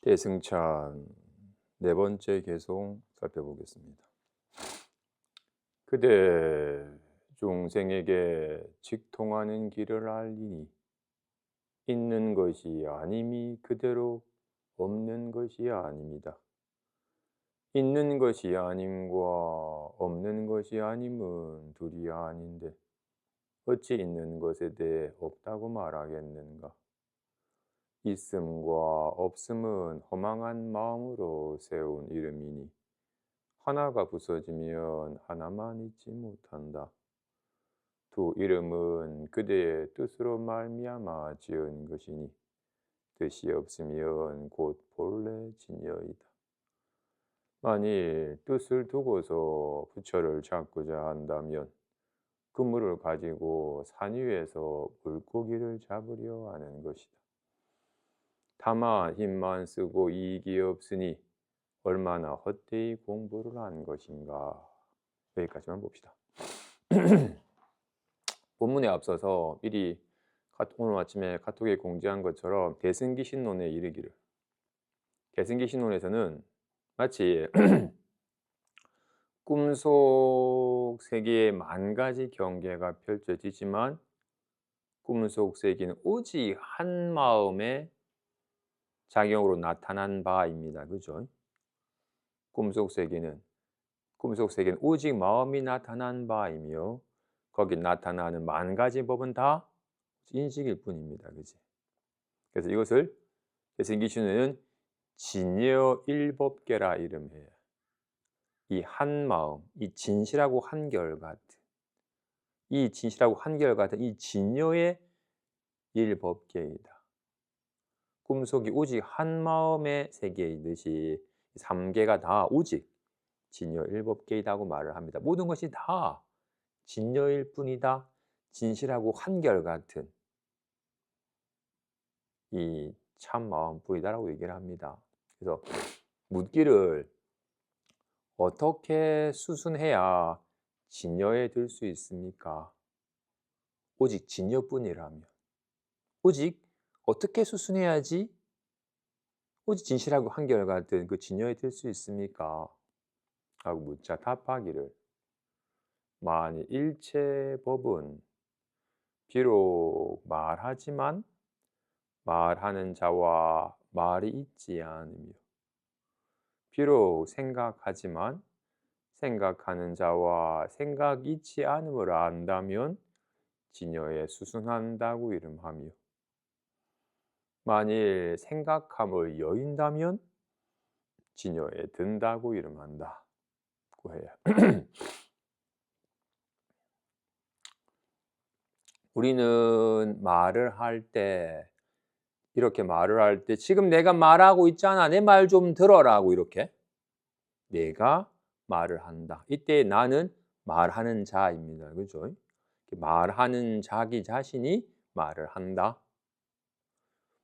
대승찬 네 번째 개송 살펴보겠습니다. 그대 중생에게 직통하는 길을 알리니 있는 것이 아님이 그대로 없는 것이 아닙니다. 있는 것이 아님과 없는 것이 아님은 둘이 아닌데 어찌 있는 것에 대해 없다고 말하겠는가? 있음과 없음은 허망한 마음으로 세운 이름이니 하나가 부서지면 하나만 있지 못한다. 두 이름은 그대의 뜻으로 말미암아 지은 것이니 뜻이 없으면 곧 본래 진여이다. 만일 뜻을 두고서 부처를 찾고자 한다면 그물을 가지고 산 위에서 물고기를 잡으려 하는 것이다. 다만 힘만 쓰고 이익이 없으니 얼마나 헛되이 공부를 한 것인가. 여기까지만 봅시다. 본문에 앞서서 미리 오늘 아침에 카톡에 공지한 것처럼 대승기신론에 이르기를, 대승기신론에서는 마치 꿈속 세계에 만 가지 경계가 펼쳐지지만 꿈속 세계는 오직 한 마음의 작용으로 나타난 바입니다. 그죠? 꿈속 세계는 오직 마음이 나타난 바이며 거기 나타나는 만 가지 법은 다 인식일 뿐입니다. 그지? 그래서 이것을 대승기신론에는 진여일법계라 이름해요. 이 한 마음, 이 진실하고 한결같은 이 진여의 일법계이다. 꿈속이 오직 한 마음의 세계이듯이 삼계가 다 오직 진여일법계이다고 말을 합니다. 모든 것이 다 진여일 뿐이다. 진실하고 한결같은 이 참 마음뿐이다라고 얘기를 합니다. 그래서 묻기를 어떻게 수순해야 진여에 들 수 있습니까? 오직 진여뿐이라면. 오직 어떻게 수순해야지 오직 진실하고 한결같은 그 진여에 들 수 있습니까? 하고 묻자 답하기를 만일 일체법은 비록 말하지만 말하는 자와 말이 있지 않으며 비록 생각하지만 생각하는 자와 생각이 있지 않음을 안다면 진여에 수순한다고 이름하며 만일 생각함을 여인다면 진여에 든다고 이름한다. 고 해요. 우리는 말을 할 때 이렇게 말을 할 때 지금 내가 말하고 있잖아. 내 말 좀 들어라고 이렇게 내가 말을 한다. 이때 나는 말하는 자입니다. 그죠? 말하는 자기 자신이 말을 한다.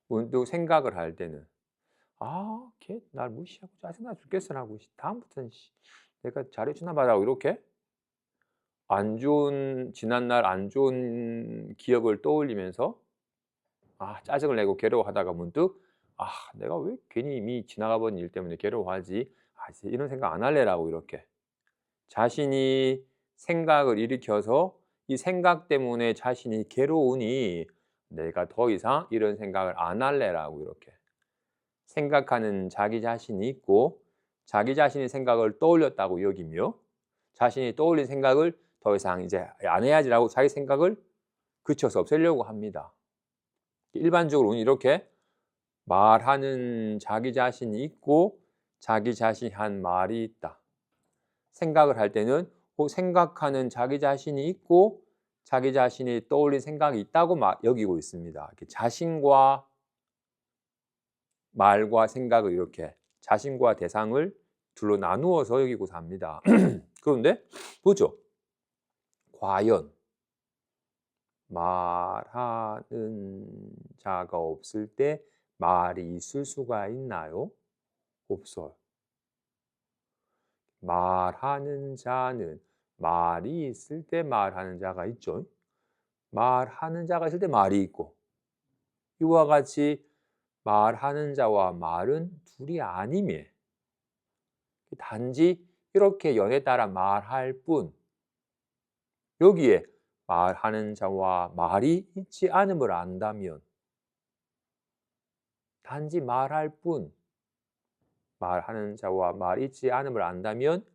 문득 생각을 할 때는 걔 날 무시하고 짜증나 죽겠어라고 다음부터는 내가 잘해주나 봐라고 이렇게 지난날 안 좋은 기억을 떠올리면서 짜증을 내고 괴로워하다가 문득 내가 왜 괜히 이미 지나가 버린 일 때문에 괴로워하지? 이제 이런 생각 안 할래라고 이렇게 자신이 생각을 일으켜서 이 생각 때문에 자신이 괴로우니 내가 더 이상 이런 생각을 안 할래라고 이렇게 생각하는 자기 자신이 있고 자기 자신의 생각을 떠올렸다고 여기며 자신이 떠올린 생각을 더 이상 이제 안 해야지라고 자기 생각을 그쳐서 없애려고 합니다. 일반적으로는 이렇게 말하는 자기 자신이 있고 자기 자신이 한 말이 있다. 생각을 할 때는 생각하는 자기 자신이 있고 자기 자신이 떠올린 생각이 있다고 여기고 있습니다. 이렇게 자신과 말과 생각을 이렇게 자신과 대상을 둘로 나누어서 여기고서 합니다. 그런데 보죠. 과연 말하는 자가 없을 때 말이 있을 수가 있나요? 없어요. 말하는 자는 말이 있을 때 말하는 자가 있죠. 말하는 자가 있을 때 말이 있고 이와 같이 말하는 자와 말은 둘이 아니매. 단지 이렇게 연에 따라 말할 뿐. 여기에 말하는 자와 말이 있지 않음을 안다면 단지 말할 뿐, 말하는 자와 말이 있지 않음을 안다면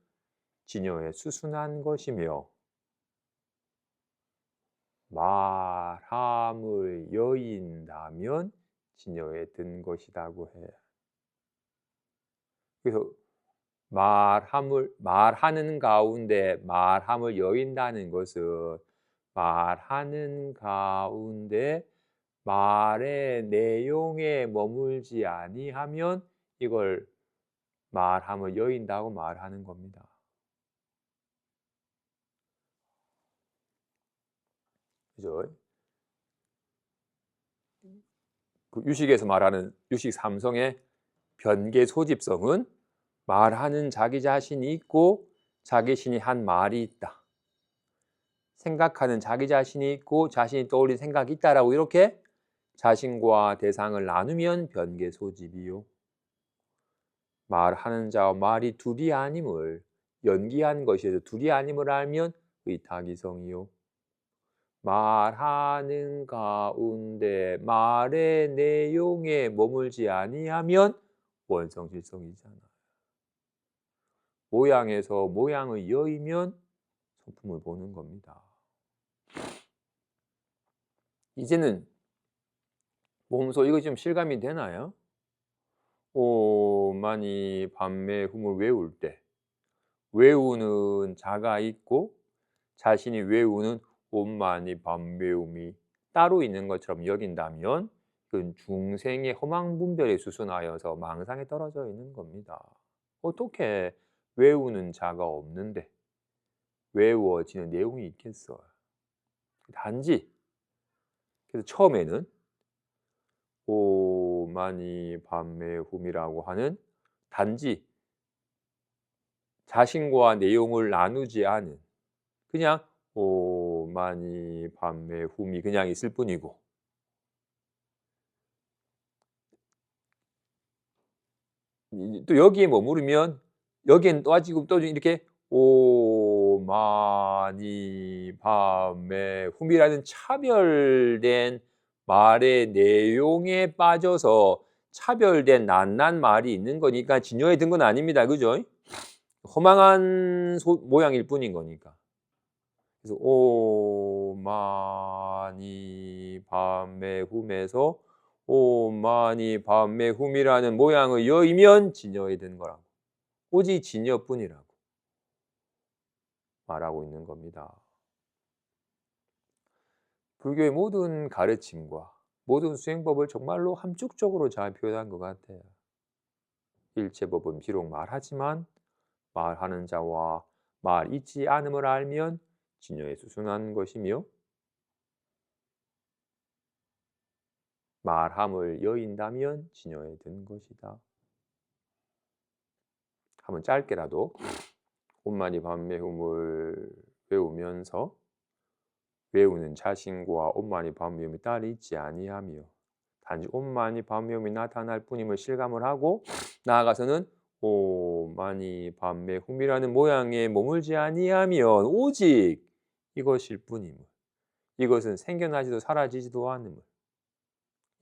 진여에 수순한 것이며 말함을 여인다면 진여에 든 것이라고 해. 그래서 말하는 가운데 말함을 여인다는 것은 말하는 가운데 말의 내용에 머물지 아니하면 이걸 말함을 여인다고 말하는 겁니다. 그죠? 그 유식에서 말하는 유식 삼성의 변계 소집성은 말하는 자기 자신이 있고 자기 자신이 한 말이 있다. 생각하는 자기 자신이 있고 자신이 떠올린 생각이 있다라고 이렇게 자신과 대상을 나누면 변계 소집이요. 말하는 자와 말이 둘이 아님을 연기한 것이어서 둘이 아님을 알면 의탁이성이요. 말하는 가운데 말의 내용에 머물지 아니하면 원성질성이잖아요. 모양에서 모양을 여의면 성품을 보는 겁니다. 이제는 몸소 이거 좀 실감이 되나요? 오만이 밤매 hum을 외울 때 외우는 자가 있고 자신이 외우는 오만이 밤매움이 따로 있는 것처럼 여긴다면 그건 중생의 허망분별에 수순하여서 망상에 떨어져 있는 겁니다. 어떻게 외우는 자가 없는데 외워지는 내용이 있겠어요. 단지 그래서 처음에는 오만이 밤매움이라고 하는 단지 자신과 내용을 나누지 않은 그냥 오만이 밤매움이 그냥 있을 뿐이고 또 여기에 머무르면 여기엔 또 이렇게 오만이 밤매움이라는 차별된 말의 내용에 빠져서 차별된 낱낱 말이 있는 거니까 진여에 든 건 아닙니다. 그죠? 허망한 모양일 뿐인 거니까. 그래서 오만이 밤매움에서 오만이 밤매움이라는 모양을 여의면 진여에 든 거라고. 오직 진여뿐이라고 말하고 있는 겁니다. 불교의 모든 가르침과 모든 수행법을 정말로 함축적으로 잘 표현한 것 같아요. 일체법은 비록 말하지만 말하는 자와 말 있지 않음을 알면 진여에 수순한 것이며 말함을 여인다면 진여에 든 것이다. 한번 짧게라도 오만이 밤매움을 외우면서 외우는 자신과 오만이 밤매움이 따로 있지 아니하며 단지 오만이 밤매움이 나타날 뿐임을 실감을 하고 나아가서는 오만이 밤매움이라는 모양에 머물지 아니하면 오직 이것일 뿐임을 이것은 생겨나지도 사라지지도 않음을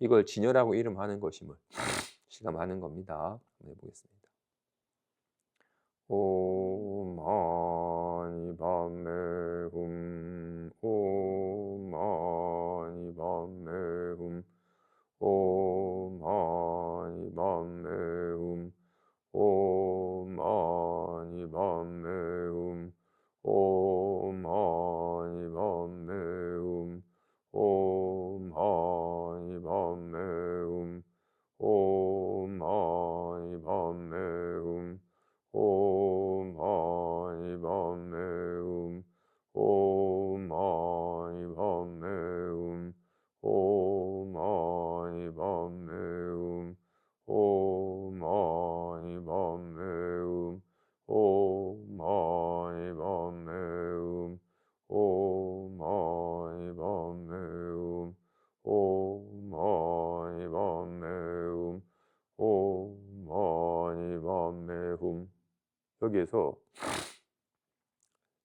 이걸 진여라고 이름하는 것임을 실감하는 겁니다. 한번 해보겠습니다. 오만이 밤매움 오만이 밤매움 오만이 밤매움 오만이 밤매움 오만이 밤매움 오만이 밤매움 오만이 밤매움 오만이 밤매움 오만이 밤매움 오만이 밤매움 오만이 밤매움 오만이 밤매움 오만이 밤매움 오만이 밤매움 오마니 밤매훔. 여기에서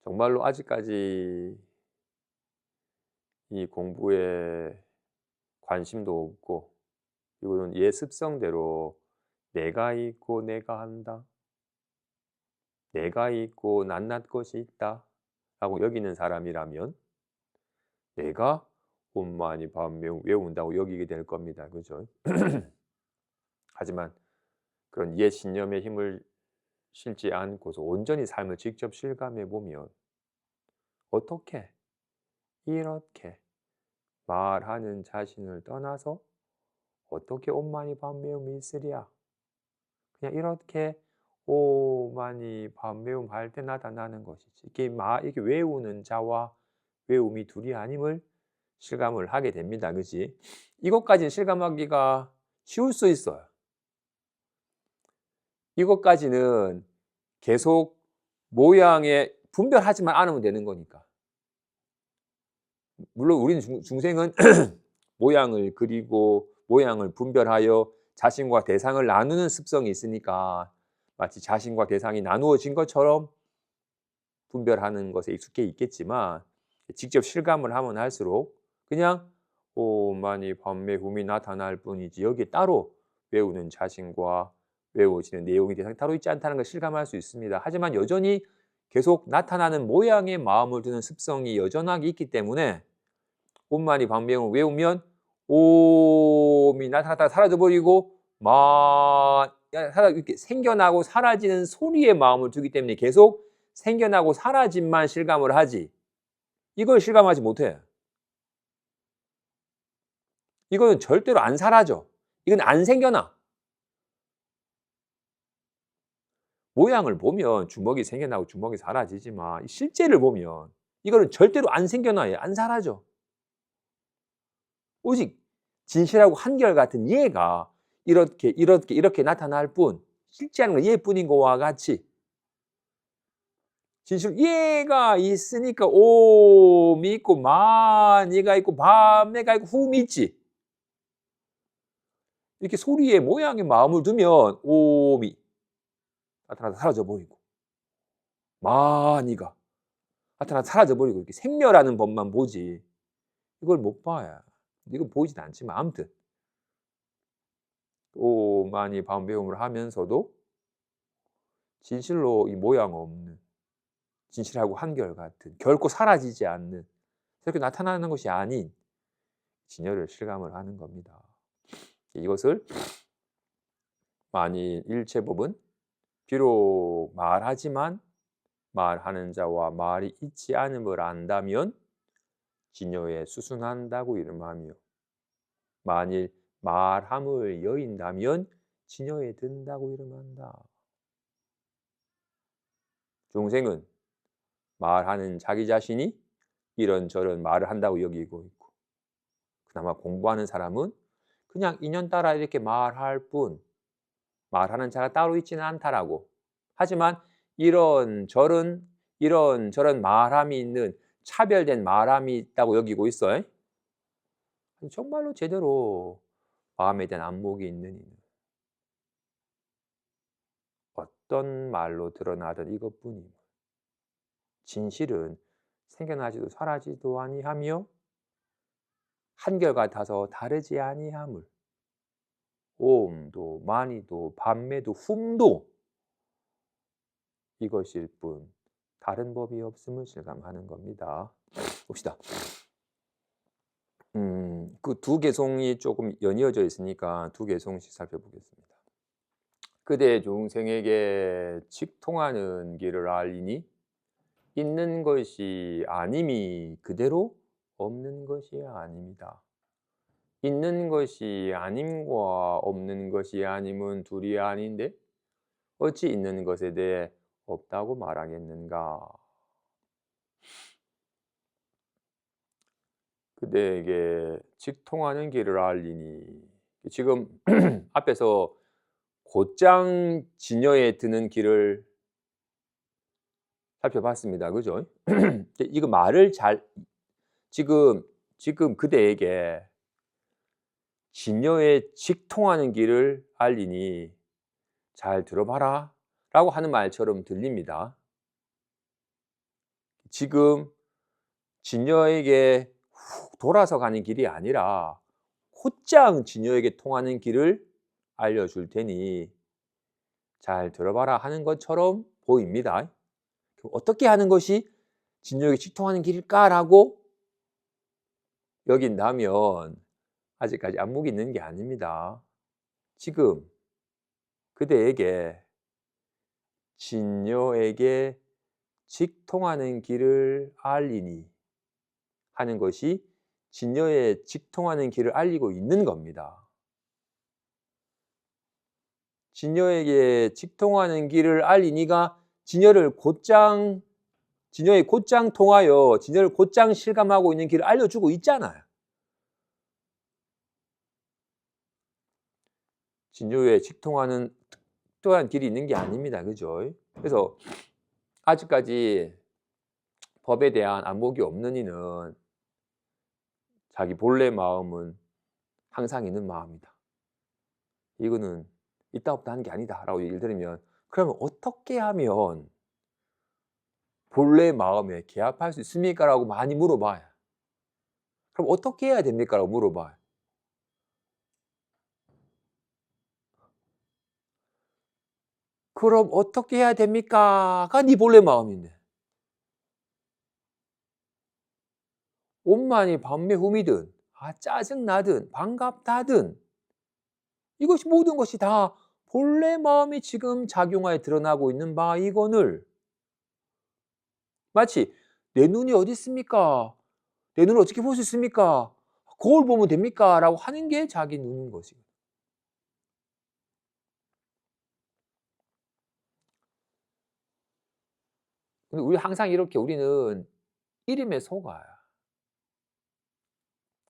정말로 아직까지 이 공부에 관심도 없고 이거는 얘 습성대로 내가 있고 내가 한다. 내가 있고 낱낱 것이 있다 라고 여기는 사람이라면 내가 오마니 밤매훔 외운다고 여기게 될 겁니다. 그죠? 하지만 그런 옛 신념의 힘을 실지 않고서 온전히 삶을 직접 실감해 보면 어떻게 이렇게 말하는 자신을 떠나서 어떻게 오마니 밤매움이 있으랴. 그냥 이렇게 오마니 밤매움 할 때 나타나는 것이지. 이게 외우는 자와 외움이 둘이 아님을 실감을 하게 됩니다. 그지? 이것까지는 실감하기가 쉬울 수 있어요. 이것까지는 계속 모양에 분별하지만 않으면 되는 거니까. 물론 우리는 중생은 모양을 그리고 모양을 분별하여 자신과 대상을 나누는 습성이 있으니까 마치 자신과 대상이 나누어진 것처럼 분별하는 것에 익숙해 있겠지만 직접 실감을 하면 할수록 그냥 오마니 밤매움이 나타날 뿐이지 여기에 따로 외우는 자신과 외워지는 내용이 대상이 따로 있지 않다는 걸 실감할 수 있습니다. 하지만 여전히 계속 나타나는 모양의 마음을 두는 습성이 여전하게 있기 때문에 오마니 밤매움을 외우면 옴이 나타났다가 사라져버리고 이렇게 생겨나고 사라지는 소리에 마음을 두기 때문에 계속 생겨나고 사라짐만 실감을 하지 이걸 실감하지 못해. 이거는 절대로 안 사라져. 이건 안 생겨나. 모양을 보면 주먹이 생겨나고 주먹이 사라지지만 실제를 보면 이거는 절대로 안 생겨나요. 안 사라져. 오직 진실하고 한결같은 얘가 이렇게 나타날 뿐 실제하는 건 얘뿐인 거와 같이 진실 얘가 있으니까 옴이 있고 마니가 있고 밤매가 있고 훔이 있지. 이렇게 소리의 모양의 마음을 두면 옴이 나타나서 사라져버리고 마니가 나타나서 사라져버리고 이렇게 생멸하는 법만 보지 이걸 못 봐요. 이건 보이진 않지만 아무튼 오마니 밤매움을 하면서도 진실로 이 모양 없는 진실하고 한결같은 결코 사라지지 않는 그렇게 나타나는 것이 아닌 진여를 실감을 하는 겁니다. 이것을 만일 일체법은 비록 말하지만 말하는 자와 말이 있지 않음을 안다면 진여에 수순한다고 이름하며 만일 말함을 여인다면 진여에 든다고 이름한다. 중생은 말하는 자기 자신이 이런저런 말을 한다고 여기고 있고 그나마 공부하는 사람은 그냥 인연 따라 이렇게 말할 뿐 말하는 자가 따로 있지는 않다라고. 하지만 이런저런 말함이 있는 차별된 말함이 있다고 여기고 있어요. 정말로 제대로 마음에 대한 안목이 있는 이는 어떤 말로 드러나든 이것뿐이며 진실은 생겨나지도 사라지도 아니하며 한결같아서 다르지 아니함을 옴도 마니도 밤매도 훔도 이것일 뿐 다른 법이 없음을 실감하는 겁니다. 봅시다. 그 두 개송이 조금 연이어져 있으니까 두 개송씩 살펴보겠습니다. 그대 중생에게 직통하는 길을 알리니 있는 것이 아님이 그대로 없는 것이 아닙니다. 있는 것이 아님과 없는 것이 아님은 둘이 아닌데 어찌 있는 것에 대해 없다고 말하겠는가. 그대에게 직통하는 길을 알리니 지금 앞에서 곧장 진여에 드는 길을 살펴봤습니다. 그죠? 이거 말을 지금 그대에게 진여에 직통하는 길을 알리니 잘 들어봐라 라고 하는 말처럼 들립니다. 지금 진여에게 훅 돌아서 가는 길이 아니라 곧장 진여에게 통하는 길을 알려줄 테니 잘 들어봐라 하는 것처럼 보입니다. 어떻게 하는 것이 진여에게 직통하는 길일까라고 여긴다면 아직까지 안목이 있는 게 아닙니다. 지금 그대에게 진여에게 직통하는 길을 알리니 하는 것이 진여에 직통하는 길을 알리고 있는 겁니다. 진여에게 직통하는 길을 알리니가 진여의 곧장 통하여 진여를 곧장 실감하고 있는 길을 알려주고 있잖아요. 진여에 직통하는 특별한 길이 있는 게 아닙니다. 그죠? 그래서 아직까지 법에 대한 안목이 없는 이는 자기 본래 마음은 항상 있는 마음이다. 이거는 있다 없다 하는 게 아니다 라고 얘기를 들으면 그러면 어떻게 하면 본래 마음에 개합할 수 있습니까? 라고 많이 물어봐요. 그럼 어떻게 해야 됩니까? 라고 물어봐요. 그럼 어떻게 해야 됩니까?가 네 본래 마음인데 옷만이 밤에 hum이든 짜증나든 반갑다든 이것이 모든 것이 다 본래 마음이 지금 작용하여 드러나고 있는 바이거늘 마치 내 눈이 어디 있습니까? 내 눈을 어떻게 볼 수 있습니까? 거울 보면 됩니까? 라고 하는 게 자기 눈인 것이거든요. 근데 우리 항상 이렇게 우리는 이름에 속아요.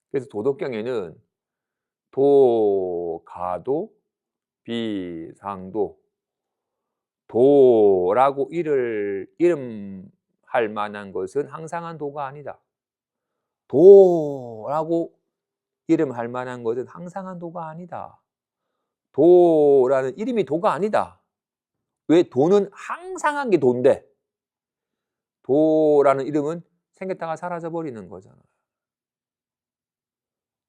그래서 도덕경에는 도, 가도, 비상도, 도라고 이름할 만한 것은 항상한 도가 아니다. 도라고 이름할 만한 것은 항상한 도가 아니다. 도라는 이름이 도가 아니다. 왜? 도는 항상한 게 도인데 도라는 이름은 생겼다가 사라져버리는 거잖아요.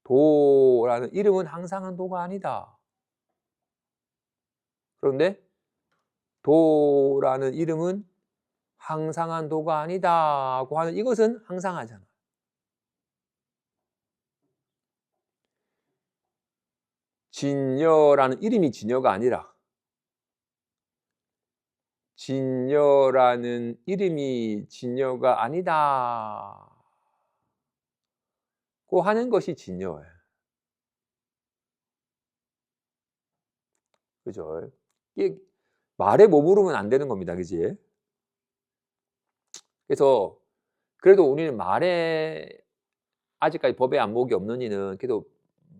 도라는 이름은 항상한 도가 아니다. 그런데 도라는 이름은 항상한 도가 아니다고 하는 이것은 항상하잖아. 진여라는 이름이 진여가 아니라 진여라는 이름이 진여가 아니다 고 하는 것이 진여예요. 그죠? 이게 말에 머무르면 안 되는 겁니다. 그지? 그래서 그래도 우리는 말에 아직까지 법에 안목이 없는 이는 그래도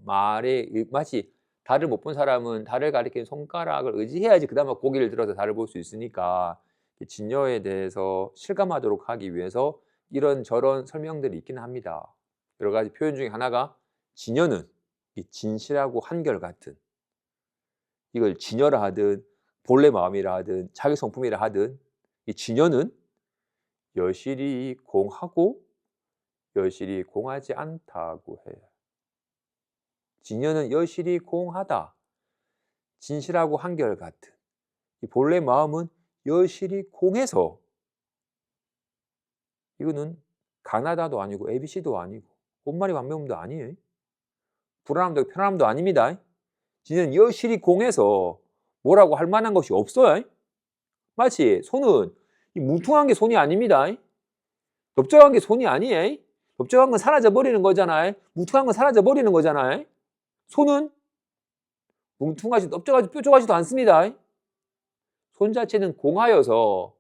말에 마치 달을 못 본 사람은 달을 가리키는 손가락을 의지해야지 그다음에 고개를 들어서 달을 볼 수 있으니까 진여에 대해서 실감하도록 하기 위해서 이런저런 설명들이 있기는 합니다. 여러 가지 표현 중에 하나가 진여는 이 진실하고 한결같은 이걸 진여라 하든 본래 마음이라 하든 자기 성품이라 하든 이 진여는 여실히 공하고 여실히 공하지 않다고 해요. 진여는 여실히 공하다. 진실하고 한결같은 이 본래 마음은 여실히 공해서 이거는 가나다도 아니고 ABC도 아니고 꽃말이 완벽함도 아니에요. 불안함도 편안함도 아닙니다. 진여는 여실히 공해서 뭐라고 할 만한 것이 없어요. 마치 손은 뭉퉁한 게 손이 아닙니다. 넓적한 게 손이 아니에요. 넓적한 건 사라져 버리는 거잖아요. 뭉퉁한 건 사라져 버리는 거잖아요. 손은 뭉퉁하지 넓적하지 뾰족하지도 않습니다. 손 자체는 공하여서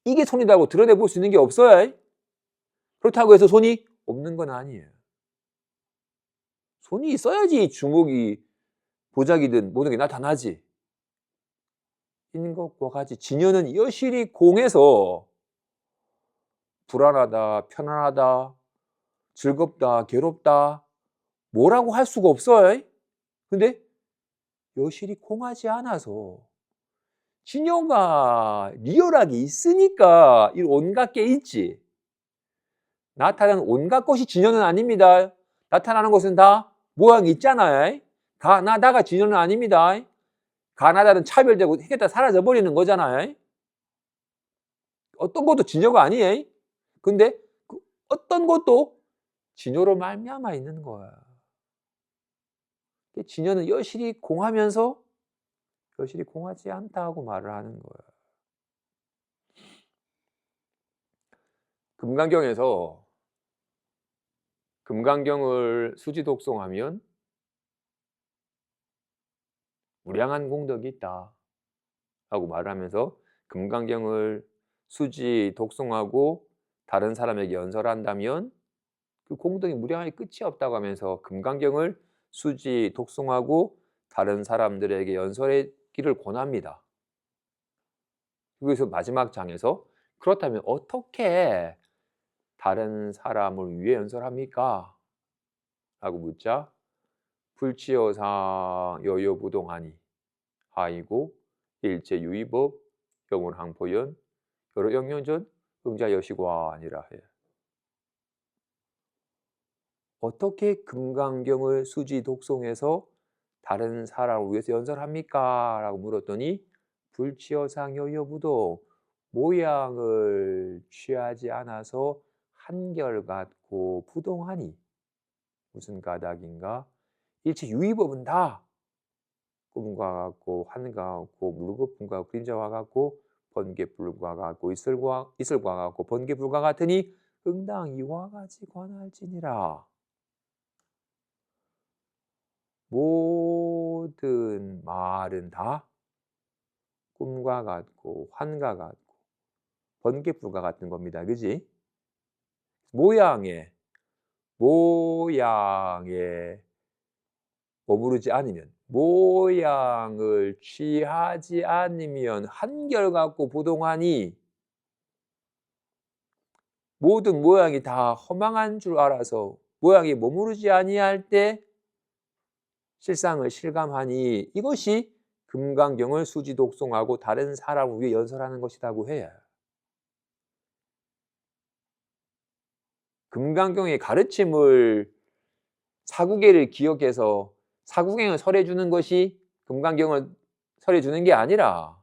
이게 손이라고 드러내볼 수 있는 게 없어요. 그렇다고 해서 손이 없는 건 아니에요. 손이 있어야지 주먹이 보자기든 모든 게 나타나지. 있는 것과 같이 진여는 여실히 공해서 불안하다, 편안하다, 즐겁다, 괴롭다 뭐라고 할 수가 없어요. 근데 여실히 공하지 않아서 진여가 리얼하게 있으니까 이 온갖 게 있지. 나타나는 온갖 것이 진여는 아닙니다. 나타나는 것은 다 모양이 있잖아요. 가나다가 진여는 아닙니다. 가나다는 차별되고 이게 다 사라져 버리는 거잖아요. 어떤 것도 진여가 아니에요. 근데 그 어떤 것도 진여로 말미암아 있는 거야. 진여는 여실히 공하면서 여실히 공하지 않다고 말을 하는 거야. 금강경에서 금강경을 수지 독송하면 무량한 공덕이 있다 하고 말을 하면서 금강경을 수지 독송하고 다른 사람에게 연설한다면 그 공덕이 무량하게 끝이 없다고 하면서 금강경을 수지 독송하고 다른 사람들에게 연설하기를 권합니다. 그래서 마지막 장에서 그렇다면 어떻게 다른 사람을 위해 연설합니까? 라고 묻자 불치여상 여여부동하니 하이고 일체유의법 영원항포연 여러 영년전 응자여시관이라 해. 어떻게 금강경을 수지 독송해서 다른 사람을 위해서 연설합니까? 라고 물었더니 불치여상 여여부동 모양을 취하지 않아서 한결같고 부동하니 무슨 까닭인가? 일체 유의법은 다 꿈과 같고 한과 같고 물거품과 같고 그림자와 같고 번개불과 같고 이슬과 같고 번개불과 같으니 응당 이와 같이 관할지니라. 모든 말은 다 꿈과 같고 환과 같고 번개불과 같은 겁니다. 그지? 모양에 머무르지 않으면 모양을 취하지 않으면 한결같고 부동하니 모든 모양이 다 허망한 줄 알아서 모양이 머무르지 아니할 때 실상을 실감하니 이것이 금강경을 수지 독송하고 다른 사람을 위해 연설하는 것이라고 해요. 금강경의 가르침을 사구계를 기억해서 사구경을 설해 주는 것이 금강경을 설해 주는 게 아니라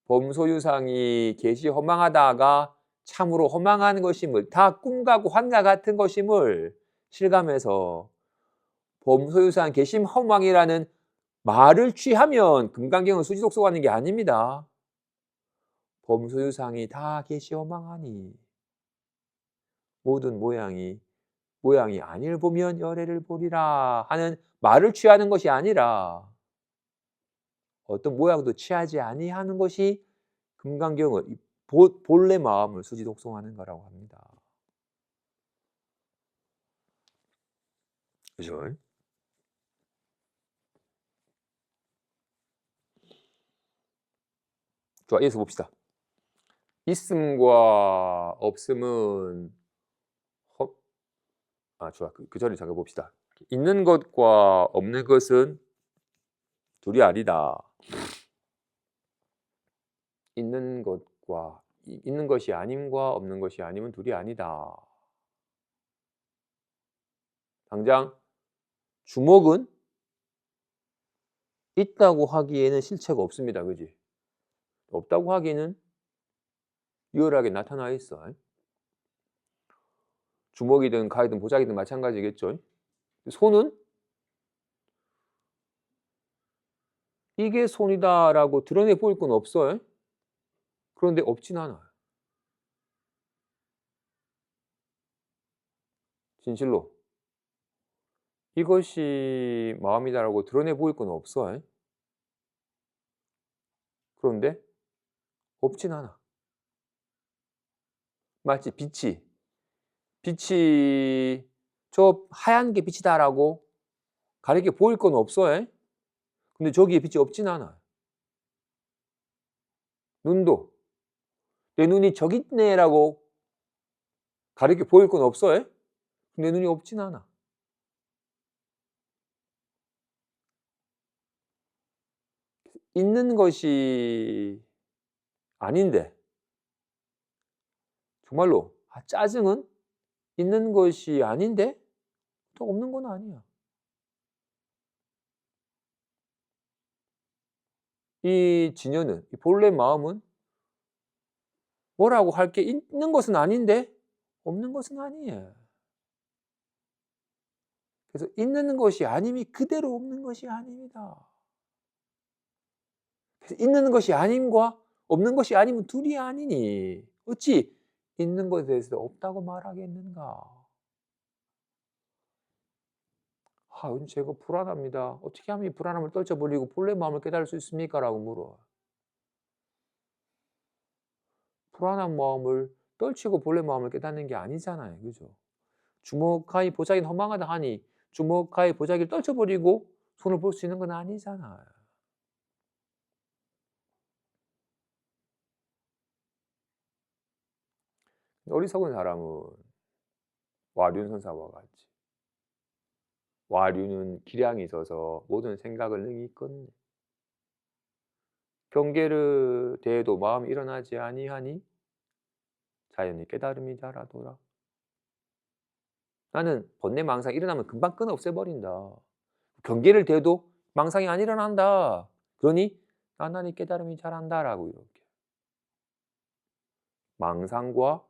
범소유상이 계시 허망하다가 참으로 허망한 것임을 다 꿈과고 환과 같은 것임을 실감해서 범소유상 계심 허망이라는 말을 취하면 금강경을 수지 독송하는 게 아닙니다. 범소유상이 다 계시 허망하니 모든 모양이 아닐 보면 열애를 보리라 하는 말을 취하는 것이 아니라 어떤 모양도 취하지 아니하는 것이 금강경을 본래 마음을 수지 독송하는 거라고 합니다. 그죠? 좋아, 이어서 봅시다. 있음과 없음은 좋아. 그 전에 잠깐 봅시다. 있는 것과 없는 것은 둘이 아니다. 있는 것이 아님과 없는 것이 아님은 둘이 아니다. 당장 주먹은 있다고 하기에는 실체가 없습니다. 그지? 없다고 하기에는 리얼하게 나타나 있어. 주먹이든 가위든 보자기든 마찬가지겠죠. 손은 이게 손이다라고 드러내 보일 건 없어요. 그런데 없진 않아요. 진실로 이것이 마음이다라고 드러내 보일 건 없어요. 그런데 없진 않아. 마치 빛이 저 하얀 게 빛이다라고 가리게 보일 건 없어요. 근데 저기에 빛이 없진 않아요. 눈도 내 눈이 저기 있네라고 가리게 보일 건 없어요. 내 눈이 없진 않아. 있는 것이 아닌데 정말로 짜증은 있는 것이 아닌데 또 없는 건 아니야. 이 진여는 이 본래 마음은 뭐라고 할 게 있는 것은 아닌데 없는 것은 아니에요. 그래서 있는 것이 아님이 그대로 없는 것이 아닙니다. 그래서 있는 것이 아님과 없는 것이 아님은 둘이 아니니 어찌 있는 것에 대해서 없다고 말하겠는가. 요즘 제가 불안합니다. 어떻게 하면 이 불안함을 떨쳐버리고 본래 마음을 깨달을 수 있습니까? 라고 물어. 불안한 마음을 떨치고 본래 마음을 깨닫는 게 아니잖아요. 그죠? 주먹하이 보자기는 허망하다 하니 주먹하이 보자기를 떨쳐버리고 손을 볼 수 있는 건 아니잖아요. 어리석은 사람은 와륜선사와 같이 와륜은 기량이 있어서 모든 생각을 능히 이끌네. 경계를 대해도 마음이 일어나지 아니하니 자연히 깨달음이 자라도다. 나는 번뇌 망상이 일어나면 금방 끊어 없애버린다. 경계를 대도 망상이 안 일어난다. 그러니 나날이 깨달음이 자란다라고 이렇게. 망상과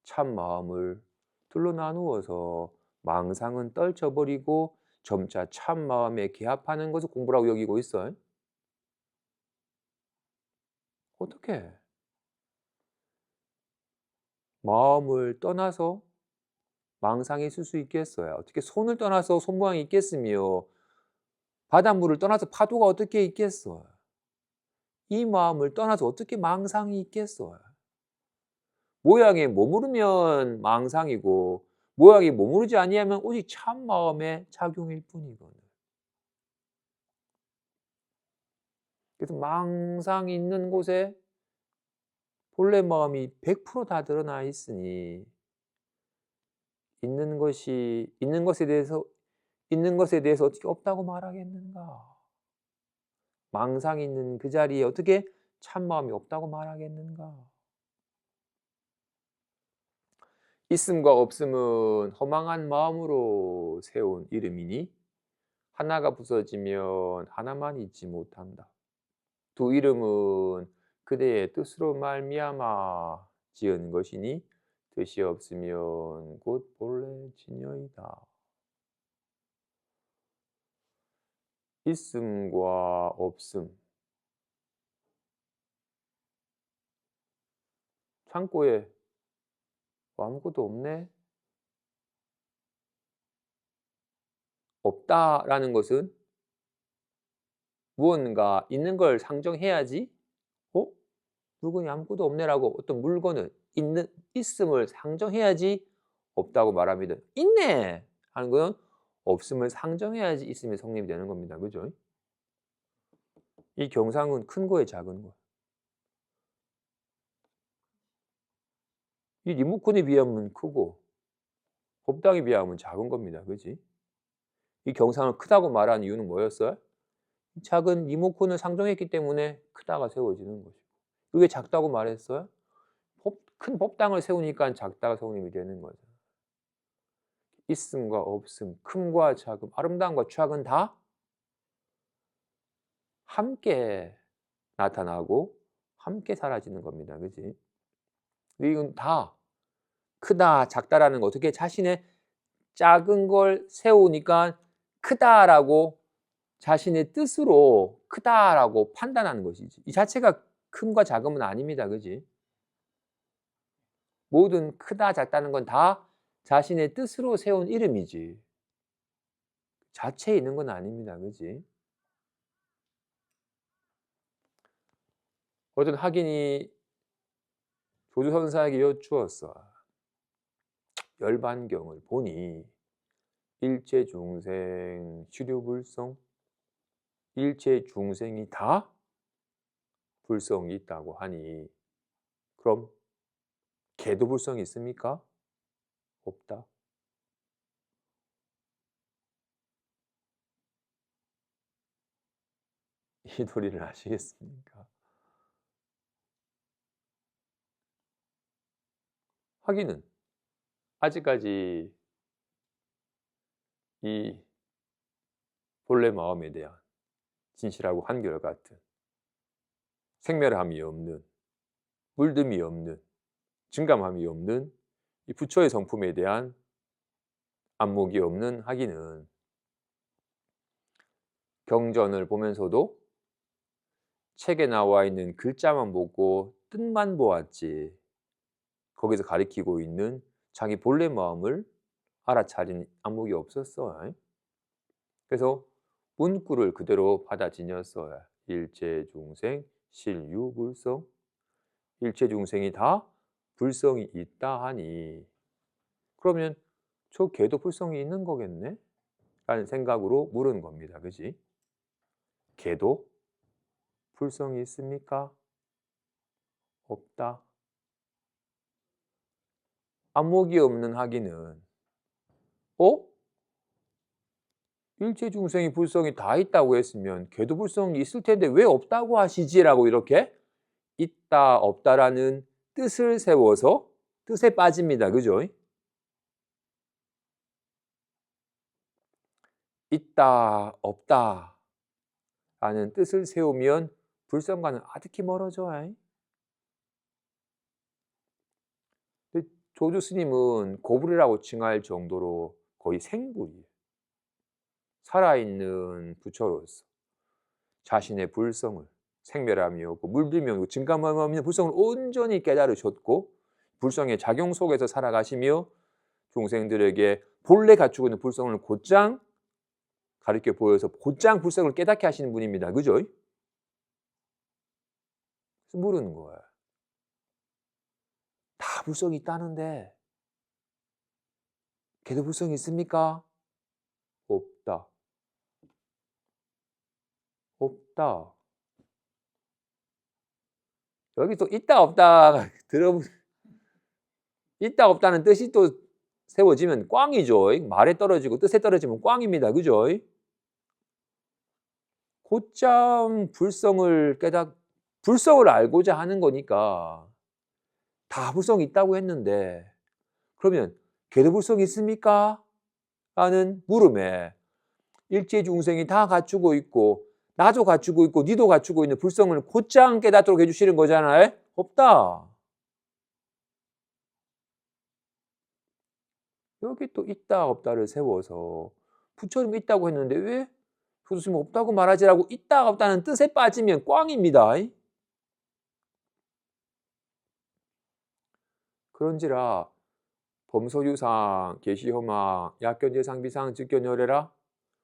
참 마음을 둘로 나누어서 망상은 떨쳐버리고 점차 참 마음에 개합하는 것을 공부라고 여기고 있어요. 어떻게? 마음을 떠나서 망상이 있을 수 있겠어요? 어떻게 손을 떠나서 손 모양이 있겠으며 바닷물을 떠나서 파도가 어떻게 있겠어요? 이 마음을 떠나서 어떻게 망상이 있겠어요? 모양에 머무르면 망상이고 모양이 머무르지 아니하면 오직 참 마음의 작용일 뿐이거든. 그래서 망상이 있는 곳에 본래 마음이 100%다 드러나 있으니 있는 것에 대해서 어떻게 없다고 말하겠는가? 망상이 있는 그 자리에 어떻게 참 마음이 없다고 말하겠는가? 있음과 없음은 허망한 마음으로 세운 이름이니 하나가 부서지면 하나만 있지 못한다. 두 이름은 그대의 뜻으로 말미암아 지은 것이니 뜻이 없으면 곧 본래 진여이다. 있음과 없음. 창고에 아무것도 없네? 없다라는 것은 무언가 있는 걸 상정해야지 '어? 물건이 아무것도 없네.'라고 어떤 물건을 있음을 상정해야지 없다고 말합니다. '있네.' 하는 거는 없음을 상정해야지 있음이 성립이 되는 겁니다. 그죠? 이 경상은 큰 거예요, 작은 거. 이 리모컨에 비하면 크고 법당에 비하면 작은 겁니다. 그지? 이 경상을 크다고 말하는 이유는 뭐였어요? 작은 리모컨을 상정했기 때문에 크다가 세워지는 것이고. 왜 작다고 말했어요? 큰 법당을 세우니까 작다가 성립이 되는 거죠. 있음과 없음, 큼과 작음, 아름다움과 추악은 다 함께 나타나고 함께 사라지는 겁니다. 그지? 이건 다 크다, 작다라는 거 어떻게 자신의 작은 걸 세우니까 크다라고 자신의 뜻으로 크다라고 판단하는 것이지. 이 자체가 큼과 작음은 아닙니다. 그지? 모든 크다, 작다는 건 다 자신의 뜻으로 세운 이름이지. 자체에 있는 건 아닙니다. 그지? 어떤 학인이 조주선사에게 여쭈었어. 열반경을 보니 일체 중생 시류불성, 일체 중생이 다 불성이 있다고 하니 그럼 개도 불성이 있습니까? 없다. 이 도리를 아시겠습니까? 하기는 아직까지 이 본래 마음에 대한 진실하고 한결같은 생멸함이 없는, 물듦이 없는, 증감함이 없는 이 부처의 성품에 대한 안목이 없는 하기는 경전을 보면서도 책에 나와 있는 글자만 보고 뜻만 보았지 거기서 가리키고 있는 자기 본래 마음을 알아차린 안목이 없었어. 그래서 문구를 그대로 받아지녔어야 일체중생 실유불성, 일체중생이 다 불성이 있다 하니 그러면 저 개도 불성이 있는 거겠네? 라는 생각으로 물은 겁니다. 그지? 개도 불성이 있습니까? 없다. 안목이 없는 하기는 일체중생이 불성이 다 있다고 했으면 개도 불성이 있을 텐데 왜 없다고 하시지라고 이렇게 있다 없다라는 뜻을 세워서 뜻에 빠집니다. 그죠? 있다 없다 라는 뜻을 세우면 불성과는 아득히 멀어져요. 조주 스님은 고불이라고 칭할 정도로 거의 생불이에요. 살아있는 부처로서 자신의 불성을 생멸함이 없고 물듦이 없고 증감함이 없는 불성을 온전히 깨달으셨고 불성의 작용 속에서 살아가시며 중생들에게 본래 갖추고 있는 불성을 곧장 가르쳐 보여서 곧장 불성을 깨닫게 하시는 분입니다. 그죠? 그래서 물은 거예요. 다 불성이 있다는데 걔도 불성이 있습니까? 없다. 없다. 여기 또 있다 없다 있다 없다는 뜻이 또 세워지면 꽝이죠. 말에 떨어지고 뜻에 떨어지면 꽝입니다. 그죠? 곧장 불성을 알고자 하는 거니까 다 불성이 있다고 했는데 그러면 걔도 불성이 있습니까? 라는 물음에 일체중생이 다 갖추고 있고 나도 갖추고 있고 니도 갖추고 있는 불성을 곧장 깨닫도록 해주시는 거잖아요. 없다. 여기 또 있다 없다를 세워서 부처님 있다고 했는데 왜 교수님 없다고 말하지라고 있다 없다는 뜻에 빠지면 꽝입니다. 그런지라 범소유상 계시허망 약견재상비상 즉견열애라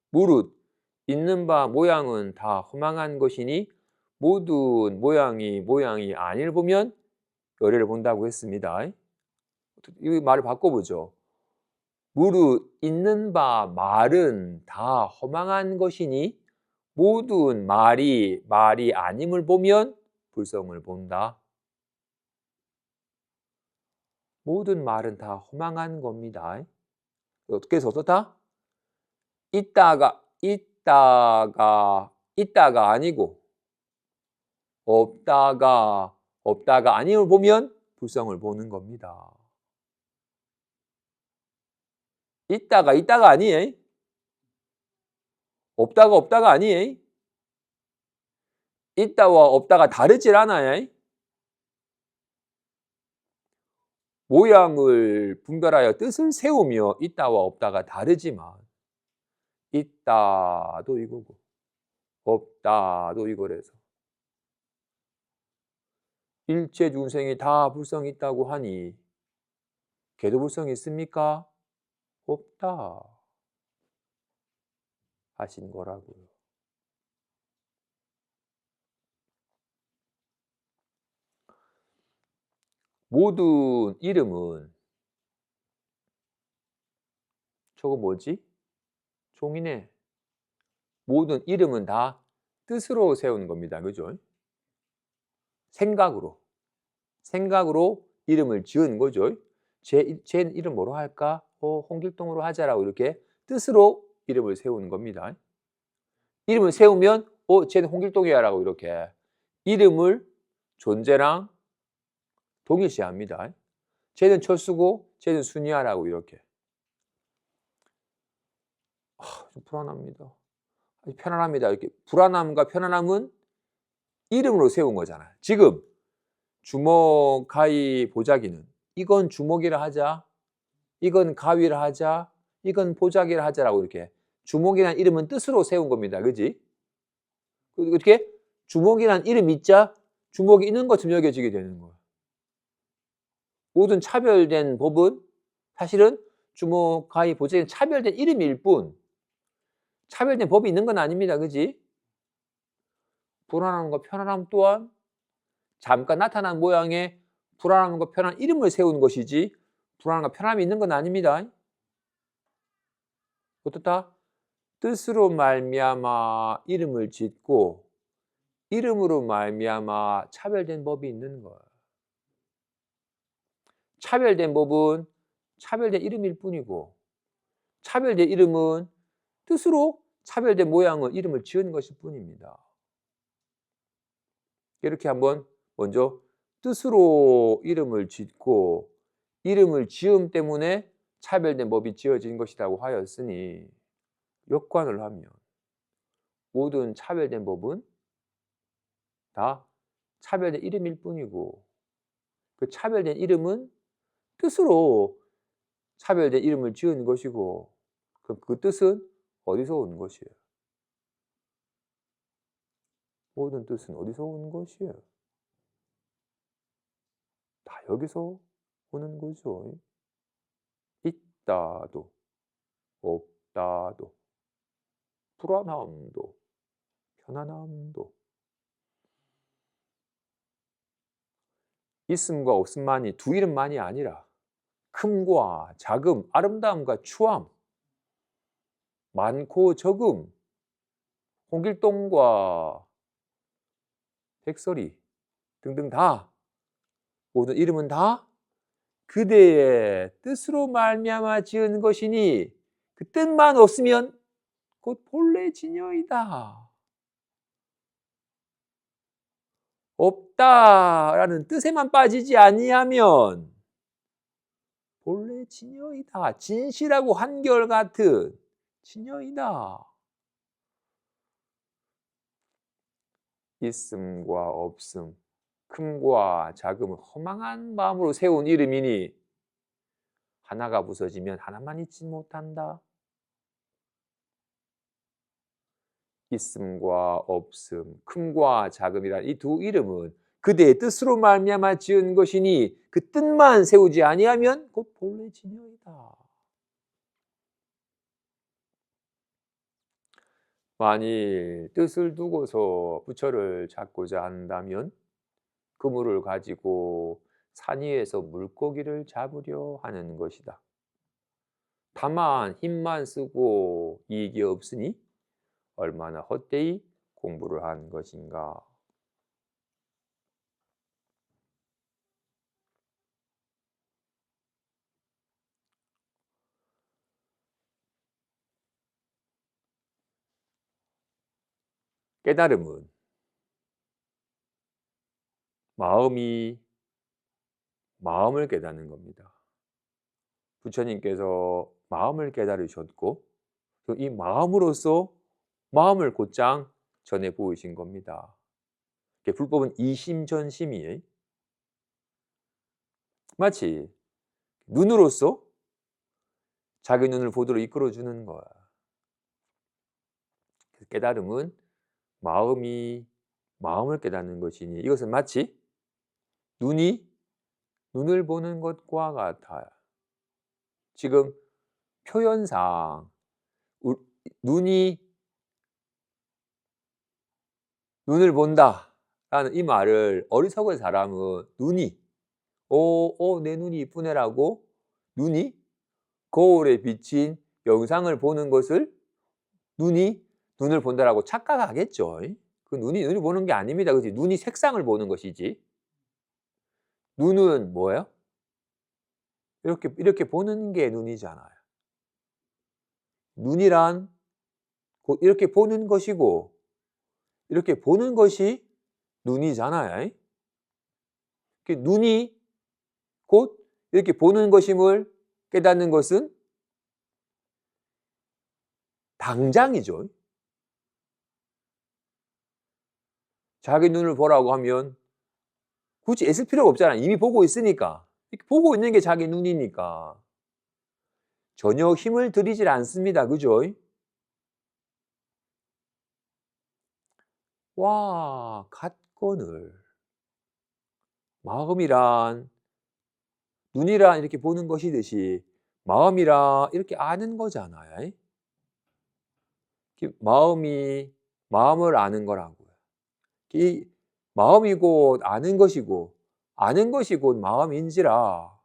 무릇 있는 바 모양은 다 허망한 것이니 모든 모양이 아닐 보면 열애를 본다고 했습니다. 이 말을 바꿔보죠. 무릇 있는 바 말은 다 허망한 것이니 모든 말이 아님을 보면 불성을 본다. 모든 말은 다 허망한 겁니다. 어떻게 해서 어떻다? 있다가 아니고 없다가 아님을 보면 불성을 보는 겁니다. 있다가 아니에요. 없다가 아니에요. 있다와 없다가 다르질 않아요. 모양을 분별하여 뜻을 세우며 있다와 없다가 다르지만 있다도 이거고 없다도 이거래서 일체중생이 다 불성이 있다고 하니 걔도 불성이 있습니까? 없다 하신 거라고요. 모든 이름은 저거 뭐지? 종이네. 모든 이름은 다 뜻으로 세우는 겁니다. 그죠? 생각으로 이름을 지은 거죠. 제 이름 뭐로 할까? 홍길동으로 하자라고 이렇게 뜻으로 이름을 세우는 겁니다. 이름을 세우면 쟤는 홍길동이야라고 이렇게 이름을 존재랑 동일시합니다. 쟤는 철수고 쟤는 순이야라고 이렇게. 좀 불안합니다. 편안합니다. 이렇게 불안함과 편안함은 이름으로 세운 거잖아요. 지금 주먹, 가위, 보자기는 이건 주먹이라 하자, 이건 가위라 하자, 이건 보자기라 하자라고 이렇게 주먹이라는 이름은 뜻으로 세운 겁니다. 그지? 어떻게? 주먹이라는 이름 있자 주먹이 있는 것처럼 여겨지게 되는 거예요. 모든 차별된 법은 사실은 주먹, 가위, 보자기는 차별된 이름일 뿐 차별된 법이 있는 건 아닙니다. 그지? 불안함과 편안함 또한 잠깐 나타난 모양의 불안함과 편안한 이름을 세우는 것이지 불안함과 편안함이 있는 건 아닙니다. 어떻다? 뜻으로 말미암아 이름을 짓고 이름으로 말미암아 차별된 법이 있는 거예요. 차별된 법은 차별된 이름일 뿐이고 차별된 이름은 뜻으로 차별된 모양을 이름을 지은 것일 뿐입니다. 이렇게 한번 먼저 뜻으로 이름을 짓고 이름을 지음 때문에 차별된 법이 지어진 것이라고 하였으니 역관을 하면 모든 차별된 법은 다 차별된 이름일 뿐이고 그 차별된 이름은 뜻으로 차별된 이름을 지은 것이고 그 뜻은 어디서 온 것이에요? 모든 뜻은 어디서 온 것이에요? 다 여기서 오는 거죠. 있다도 없다도 불안함도 편안함도 있음과 없음만이 두 이름만이 아니라 큼과 작음, 아름다움과 추함, 많고 적음, 홍길동과 백설이 등등 다 모든 이름은 다 그대의 뜻으로 말미암아 지은 것이니 그 뜻만 없으면 곧 본래 진여이다. 없다라는 뜻에만 빠지지 아니하면 본래 진여이다. 진실하고 한결같은 진여이다. 있음과 없음, 큼과 작음을 허망한 마음으로 세운 이름이니 하나가 부서지면 하나만 잊지 못한다. 있음과 없음, 큼과 작음이란 이 두 이름은 그대의 뜻으로 말미암아 지은 것이니 그 뜻만 세우지 아니하면 곧 본래 진여이다. 만일 뜻을 두고서 부처를 찾고자 한다면 그물을 가지고 산 위에서 물고기를 잡으려 하는 것이다. 다만 힘만 쓰고 이익이 없으니 얼마나 헛되이 공부를 한 것인가. 깨달음은 마음이 마음을 깨닫는 겁니다. 부처님께서 마음을 깨달으셨고 이 마음으로서 마음을 곧장 전해 보이신 겁니다. 불법은 이심전심이에요. 마치 눈으로서 자기 눈을 보도록 이끌어주는 거야. 깨달음은 마음이 마음을 깨닫는 것이니 이것은 마치 눈이 눈을 보는 것과 같아요. 지금 표현상 눈이 눈을 본다라는 이 말을 어리석은 사람은 눈이 내 눈이 이쁘네라고 눈이 거울에 비친 영상을 보는 것을 눈이 눈을 본다라고 착각하겠죠. 그 눈이 눈을 보는 게 아닙니다. 그렇지? 눈이 색상을 보는 것이지. 눈은 뭐예요? 이렇게 보는 게 눈이잖아요. 눈이란 곧 이렇게 보는 것이고 이렇게 보는 것이 눈이잖아요. 눈이 곧 이렇게 보는 것임을 깨닫는 것은 당장이죠. 자기 눈을 보라고 하면 굳이 애쓸 필요가 없잖아요. 이미 보고 있으니까. 이렇게 보고 있는 게 자기 눈이니까. 전혀 힘을 들이질 않습니다. 그죠? 와, 갖거늘. 마음이란, 눈이란 이렇게 보는 것이듯이 마음이란 이렇게 아는 거잖아요. 마음이 마음을 아는 거라고요. 이 마음이 곧 아는 것이고 아는 것이 곧 마음인지라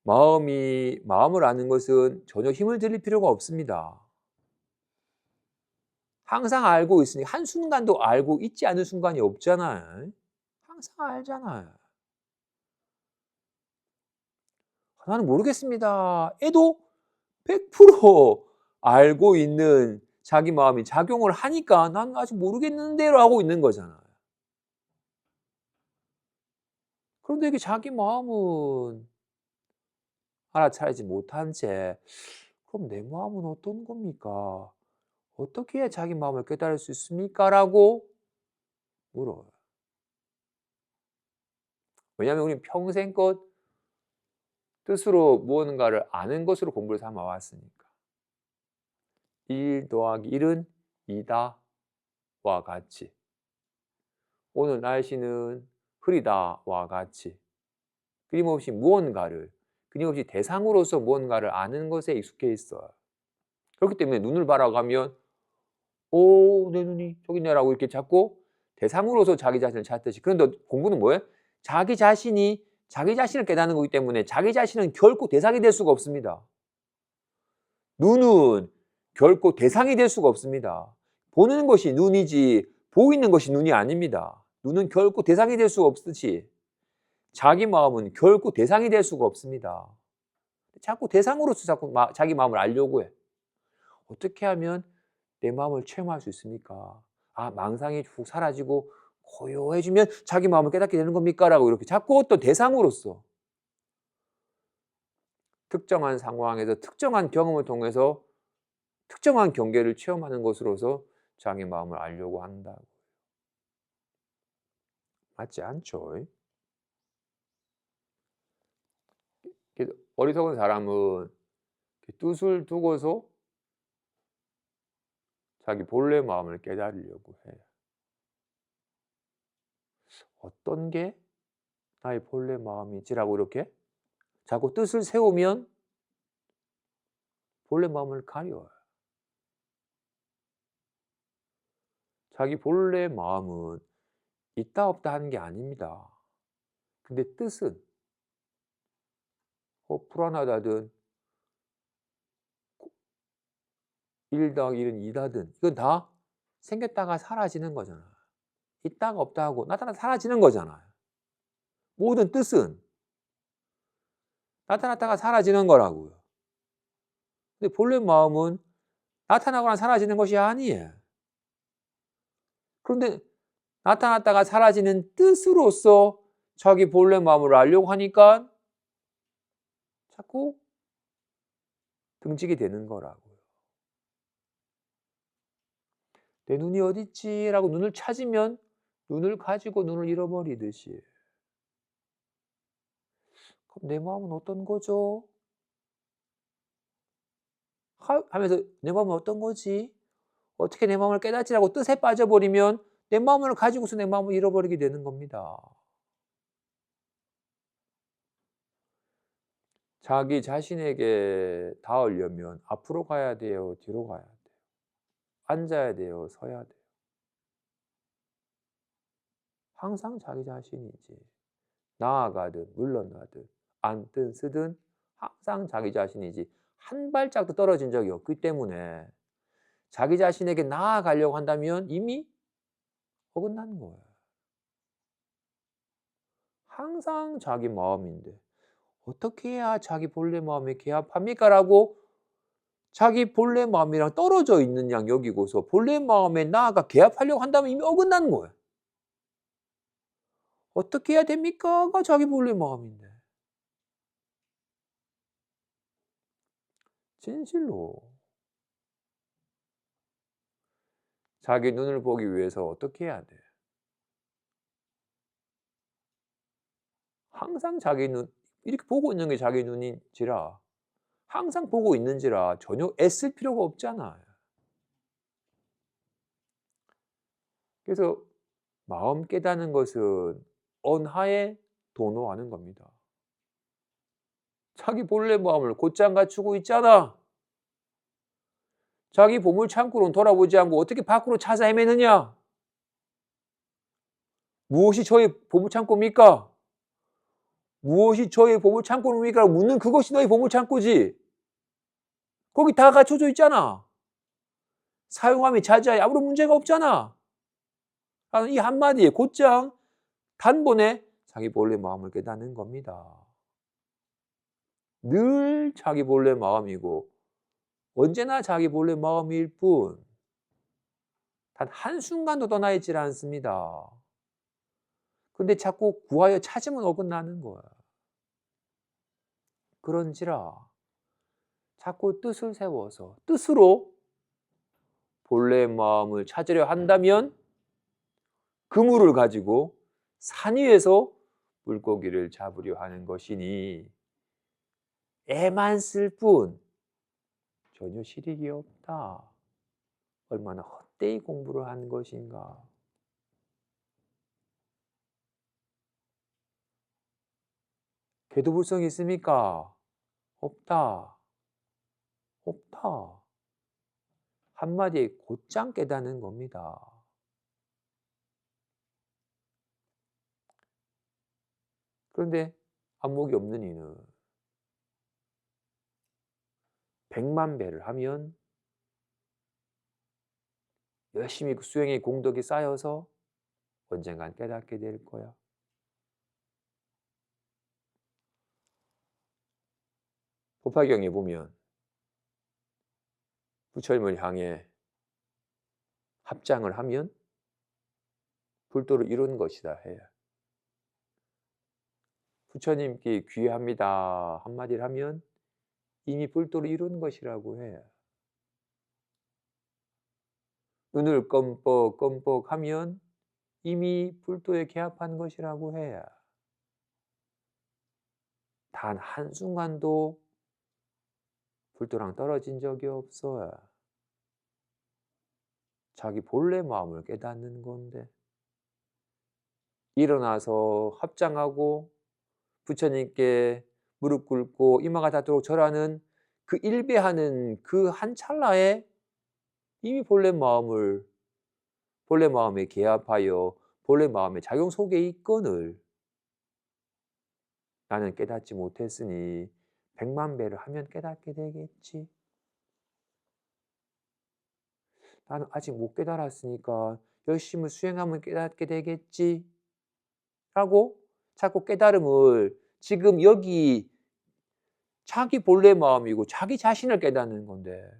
마음이 마음을 아는 것은 전혀 힘을 들일 필요가 없습니다. 항상 알고 있으니 한순간도 알고 있지 않은 순간이 없잖아요. 항상 알잖아요. 나는 모르겠습니다. 애도 100% 알고 있는 자기 마음이 작용을 하니까 난 아직 모르겠는데로 하고 있는 거잖아요. 그런데 이게 자기 마음은 알아차리지 못한 채 그럼 내 마음은 어떤 겁니까? 어떻게 해야 자기 마음을 깨달을 수 있습니까? 라고 물어요. 왜냐하면 우리는 평생껏 뜻으로 무언가를 아는 것으로 공부를 삼아 왔으니까. 1 더하기 1은 2다와 같이. 오늘 날씨는 흐리다와 같이. 끊임없이 무언가를, 끊임없이 대상으로서 무언가를 아는 것에 익숙해 있어요. 그렇기 때문에 눈을 봐라고 하면 오, 내 눈이 저기 있네라고 이렇게 찾고 대상으로서 자기 자신을 찾듯이. 그런데 공부는 뭐예요? 자기 자신이 자기 자신을 깨닫는 거기 때문에 자기 자신은 결코 대상이 될 수가 없습니다. 눈은 결코 대상이 될 수가 없습니다. 보는 것이 눈이지 보이는 것이 눈이 아닙니다. 눈은 결코 대상이 될 수가 없듯이 자기 마음은 결코 대상이 될 수가 없습니다. 자꾸 대상으로서 자꾸 자기 마음을 알려고 해. 어떻게 하면 내 마음을 체험할 수 있습니까? 아, 망상이 쭉 사라지고 고요해지면 자기 마음을 깨닫게 되는 겁니까? 라고 이렇게 자꾸 어떤 대상으로서 특정한 상황에서 특정한 경험을 통해서 특정한 경계를 체험하는 것으로서 자기 마음을 알려고 한다. 맞지 않죠? 어리석은 사람은 뜻을 두고서 자기 본래 마음을 깨달으려고 해요. 어떤 게 나의 본래 마음이지라고 이렇게 자꾸 뜻을 세우면 본래 마음을 가려요. 자기 본래 마음은 있다 없다 하는 게 아닙니다. 근데 뜻은 불안하다든 1 더하기 1은 2다든 이건 다 생겼다가 사라지는 거잖아요. 있다가 없다 하고 나타나다 사라지는 거잖아요. 모든 뜻은 나타났다가 사라지는 거라고요. 근데 본래 마음은 나타나거나 사라지는 것이 아니에요. 그런데 나타났다가 사라지는 뜻으로서 자기 본래 마음을 알려고 하니까 자꾸 등지게 되는 거라고요. 내 눈이 어딨지? 라고 눈을 찾으면 눈을 가지고 눈을 잃어버리듯이. 그럼 내 마음은 어떤 거죠? 하면서 내 마음은 어떤 거지? 어떻게 내 마음을 깨닫지라고 뜻에 빠져버리면 내 마음을 가지고서 내 마음을 잃어버리게 되는 겁니다. 자기 자신에게 닿으려면 앞으로 가야 돼요? 뒤로 가야 돼요? 앉아야 돼요? 서야 돼요? 항상 자기 자신이지. 나아가든 물러나든 앉든 쓰든 항상 자기 자신이지 한 발짝도 떨어진 적이 없기 때문에 자기 자신에게 나아가려고 한다면 이미 어긋나는 거예요. 항상 자기 마음인데 어떻게 해야 자기 본래 마음에 개합합니까? 라고 자기 본래 마음이랑 떨어져 있는 양 여기고서 본래 마음에 나아가 개합하려고 한다면 이미 어긋나는 거예요. 어떻게 해야 됩니까?가 자기 본래 마음인데. 진실로. 자기 눈을 보기 위해서 어떻게 해야 돼? 항상 자기 눈 이렇게 보고 있는 게 자기 눈인지라 항상 보고 있는지라 전혀 애쓸 필요가 없잖아요. 그래서 마음 깨닫는 것은 언하에 도노하는 겁니다. 자기 본래 마음을 곧장 갖추고 있잖아. 자기 보물 창고로 돌아보지 않고 어떻게 밖으로 찾아 헤매느냐? 무엇이 저의 보물 창고입니까? 무엇이 저의 보물 창고입니까? 묻는 그것이 너의 보물 창고지. 거기 다 갖춰져 있잖아. 사용함이 자자해 아무런 문제가 없잖아. 이 한마디에 곧장 단번에 자기 본래 마음을 깨닫는 겁니다. 늘 자기 본래 마음이고 언제나 자기 본래 마음일 뿐 단 한순간도 떠나 있질 않습니다. 근데 자꾸 구하여 찾으면 어긋나는 거야. 그런지라 자꾸 뜻을 세워서 뜻으로 본래 마음을 찾으려 한다면 그물을 가지고 산 위에서 물고기를 잡으려 하는 것이니 애만 쓸 뿐 전혀 실익이 없다. 얼마나 헛되이 공부를 한 것인가. 계도불성이 있습니까? 없다. 없다. 한마디에 곧장 깨닫는 겁니다. 그런데 안목이 없는 이는 100만 배를 하면 열심히 그 수행의 공덕이 쌓여서 언젠간 깨닫게 될 거야. 법화경에 보면 부처님을 향해 합장을 하면 불도를 이룬 것이다 해요. 부처님께 귀합니다 한마디를 하면 이미 불도를 이룬 것이라고 해요. 눈을 껌뻑껌뻑 하면 이미 불도에 개합한 것이라고 해요. 단 한순간도 불도랑 떨어진 적이 없어요. 자기 본래 마음을 깨닫는 건데 일어나서 합장하고 부처님께 무릎 꿇고 이마가 닿도록 절하는 그 일배하는 그 한 찰나에 이미 본래 마음에 개합하여 본래 마음의 작용 속에 있거늘 나는 깨닫지 못했으니 100만 배를 하면 깨닫게 되겠지. 나는 아직 못 깨달았으니까 열심히 수행하면 깨닫게 되겠지. 라고 자꾸 깨달음을 지금 여기 자기 본래 마음이고 자기 자신을 깨닫는 건데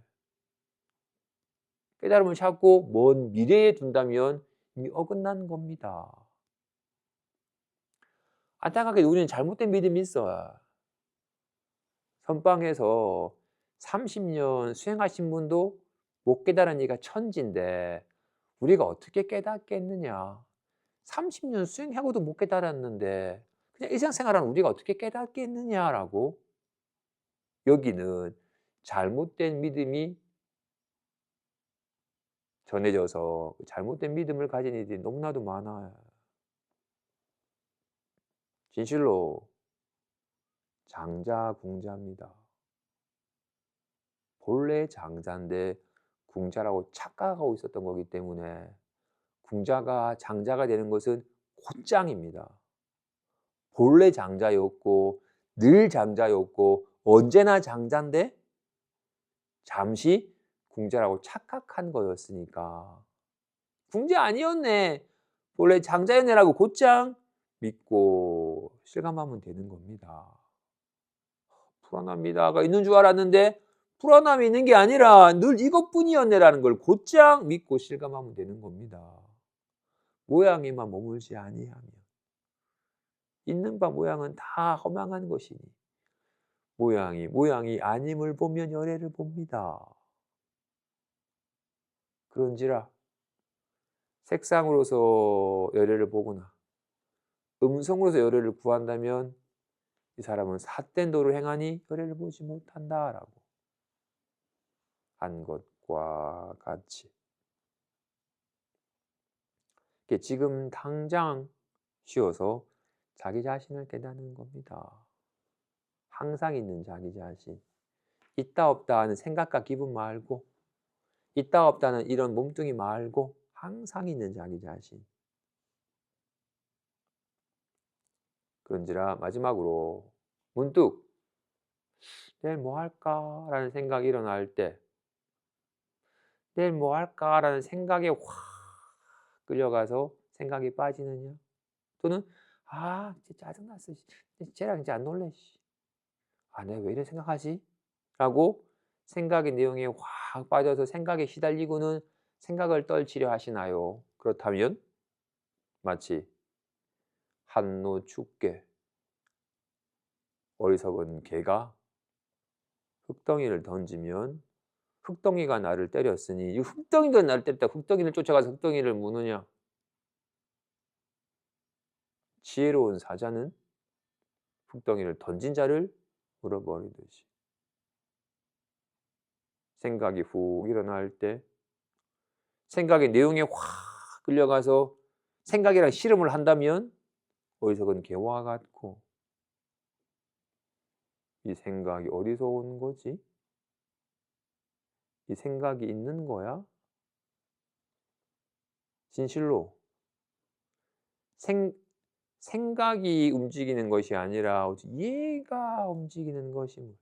깨달음을 찾고 먼 미래에 둔다면 이미 어긋난 겁니다. 안타깝게 우리는 잘못된 믿음이 있어요. 선방에서 30년 수행하신 분도 못 깨달은 이가 천지인데 우리가 어떻게 깨닫겠느냐. 30년 수행하고도 못 깨달았는데 그냥 일상생활하는 우리가 어떻게 깨닫겠느냐라고 여기는 잘못된 믿음이 전해져서 잘못된 믿음을 가진 이들이 너무나도 많아요. 진실로 장자 궁자입니다. 본래 장자인데 궁자라고 착각하고 있었던 거기 때문에 궁자가 장자가 되는 것은 곧장입니다. 본래 장자였고 늘 장자였고 언제나 장자인데 잠시 궁자라고 착각한 거였으니까 궁자 아니었네. 본래 장자였네라고 곧장 믿고 실감하면 되는 겁니다. 불안합니다가 있는 줄 알았는데 불안함이 있는 게 아니라 늘 이것뿐이었네라는 걸 곧장 믿고 실감하면 되는 겁니다. 모양에만 머물지 아니하며 있는 바 모양은 다 허망한 것이니 모양이 아님을 보면 열애를 봅니다. 그런지라 색상으로서 열애를 보거나 음성으로서 열애를 구한다면 이 사람은 삿된 도를 행하니 열애를 보지 못한다라고 한 것과 같이 지금 당장 쉬어서 자기 자신을 깨닫는 겁니다. 항상 있는 자기 자신. 있다 없다 하는 생각과 기분 말고 있다 없다는 이런 몸뚱이 말고 항상 있는 자기 자신. 그런지라 마지막으로 문득 '내일 뭐 할까?'라는 생각이 일어날 때 '내일 뭐 할까?'라는 생각에 확 끌려가서 생각이 빠지느냐 또는 '아 진짜 짜증났어. 쟤랑 이제 안 놀래. 아 내가 왜 이런 생각하지?' 라고 생각의 내용에 확 빠져서 생각에 시달리고는 생각을 떨치려 하시나요? 그렇다면 마치 한노 춥게 어리석은 개가 흙덩이를 던지면 흙덩이가 나를 때렸으니 이 흙덩이가 나를 때렸다 흙덩이를 쫓아가서 흙덩이를 무느냐? 지혜로운 사자는 흙덩이를 던진 자를 물어버리듯이 생각이 훅 일어날 때 생각의 내용에 확 끌려가서 생각이랑 씨름을 한다면 어리석은 개와 같고 이 생각이 어디서 온 거지? 이 생각이 있는 거야? 진실로 생각이 움직이는 것이 아니라 오직 얘가 움직이는 것임을.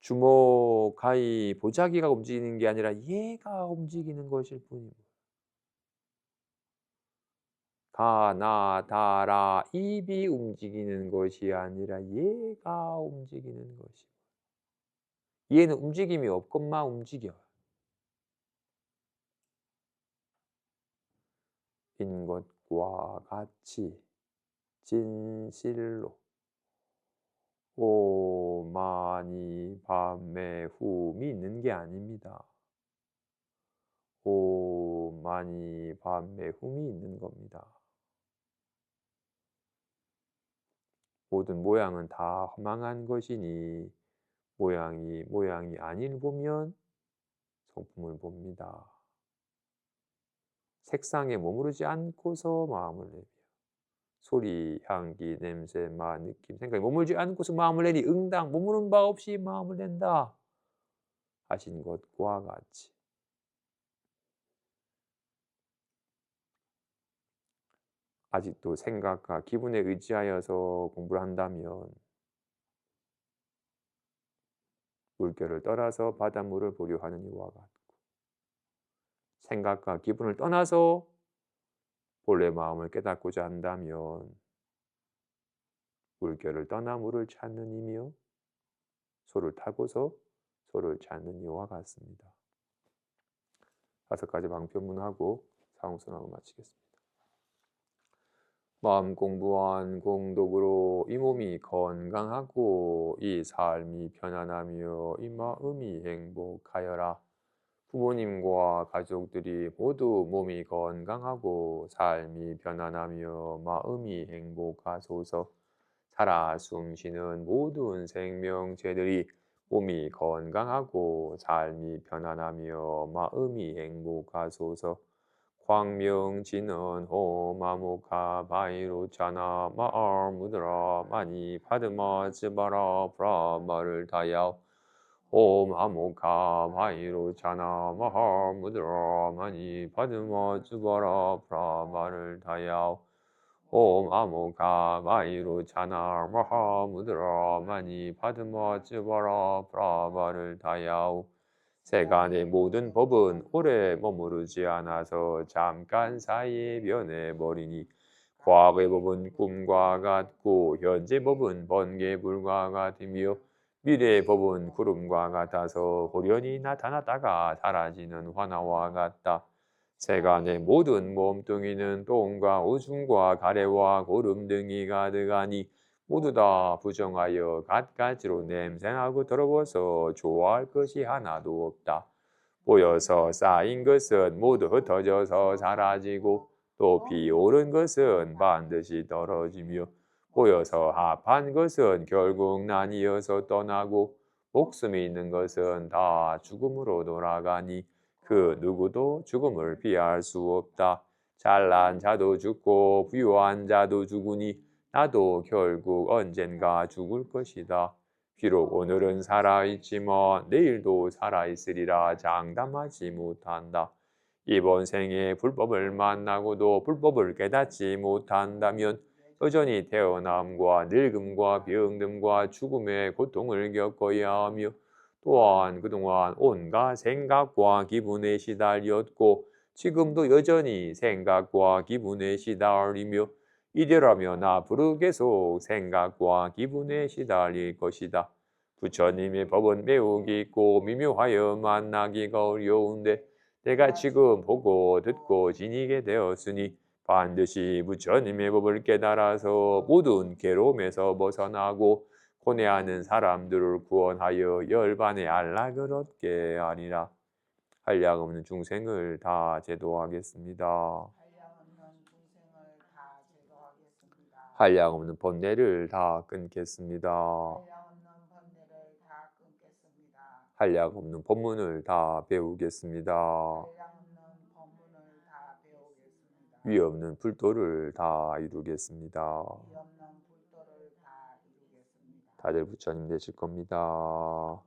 주먹, 가위, 보자기가 움직이는 게 아니라 얘가 움직이는 것일 뿐입니다. 가, 나, 다, 라, 입이 움직이는 것이 아니라 얘가 움직이는 것이. 얘는 움직임이 없건만 움직여요. 인 것과 같이 진실로 오마니 밤에 훔이 있는 게 아닙니다. 오마니 밤에 훔이 있는 겁니다. 모든 모양은 다 허망한 것이니 모양이 아닌 보면 성품을 봅니다. 색상에 머무르지 않고서 마음을 내며 소리, 향기, 냄새, 맛, 느낌, 생각에 머물지 않고서 마음을 내니 응당 머무는 바 없이 마음을 낸다 하신 것과 같이 아직도 생각과 기분에 의지하여서 공부를 한다면 물결을 떠나서 바닷물을 보려 하는 이와 같고 생각과 기분을 떠나서 본래 마음을 깨닫고자 한다면 물결을 떠나 물을 찾는 이며 소를 타고서 소를 찾는 이와 같습니다. 5가지 방편문하고 사홍선하고 마치겠습니다. 마음 공부한 공덕으로 이 몸이 건강하고 이 삶이 편안하며 이 마음이 행복하여라. 부모님과 가족들이 모두 몸이 건강하고 삶이 편안하며 마음이 행복하소서. 살아 숨쉬는 모든 생명체들이 몸이 건강하고 삶이 편안하며 마음이 행복하소서. 광명진은 호마무카 바이로차나 마알무드라 마니 파드마 즈바라 브라마를 다야오 호마무카 바이로차나 마알무드라 마니 파드마 즈바라 브라마를 다야오 호마무카 바이로차나 마알무드라 마니 파드마 즈바라 브라마를 다야오 세간의 모든 법은 오래 머무르지 않아서 잠깐 사이에 변해버리니 과거의 법은 꿈과 같고 현재 법은 번개불과 같으며 미래의 법은 구름과 같아서 호련히 나타났다가 사라지는 화나와 같다. 세간의 모든 몸뚱이는 똥과 오줌과 가래와 고름 등이 가득하니 모두 다 부정하여 갖가지로 냄새나고 더러워서 좋아할 것이 하나도 없다. 모여서 쌓인 것은 모두 흩어져서 사라지고 또 비오른 것은 반드시 떨어지며 모여서 합한 것은 결국 나뉘어서 떠나고 목숨이 있는 것은 다 죽음으로 돌아가니 그 누구도 죽음을 피할 수 없다. 잘난 자도 죽고 부유한 자도 죽으니 나도 결국 언젠가 죽을 것이다. 비록 오늘은 살아있지만 내일도 살아있으리라 장담하지 못한다. 이번 생에 불법을 만나고도 불법을 깨닫지 못한다면 여전히 태어남과 늙음과 병듦과 죽음의 고통을 겪어야 하며 또한 그동안 온갖 생각과 기분에 시달렸고 지금도 여전히 생각과 기분에 시달리며 이대로라면 앞으로 계속 생각과 기분에 시달릴 것이다. 부처님의 법은 매우 깊고 미묘하여 만나기가 어려운데 내가 지금 보고 듣고 지니게 되었으니 반드시 부처님의 법을 깨달아서 모든 괴로움에서 벗어나고 고뇌하는 사람들을 구원하여 열반의 안락을 얻게 하리라. 한량없는 중생을 다 제도하겠습니다. 한량없는 중생을 다 제도하겠습니다. 한량없는 번뇌를 다 끊겠습니다. 한량없는 번뇌를 다 끊겠습니다. 한량없는 법문을 다 배우겠습니다. 한량없는 법문을 다 배우겠습니다. 위없는 불도를 다 이루겠습니다. 위없는 불도를 다 이루겠습니다. 다들 부처님 되실 겁니다.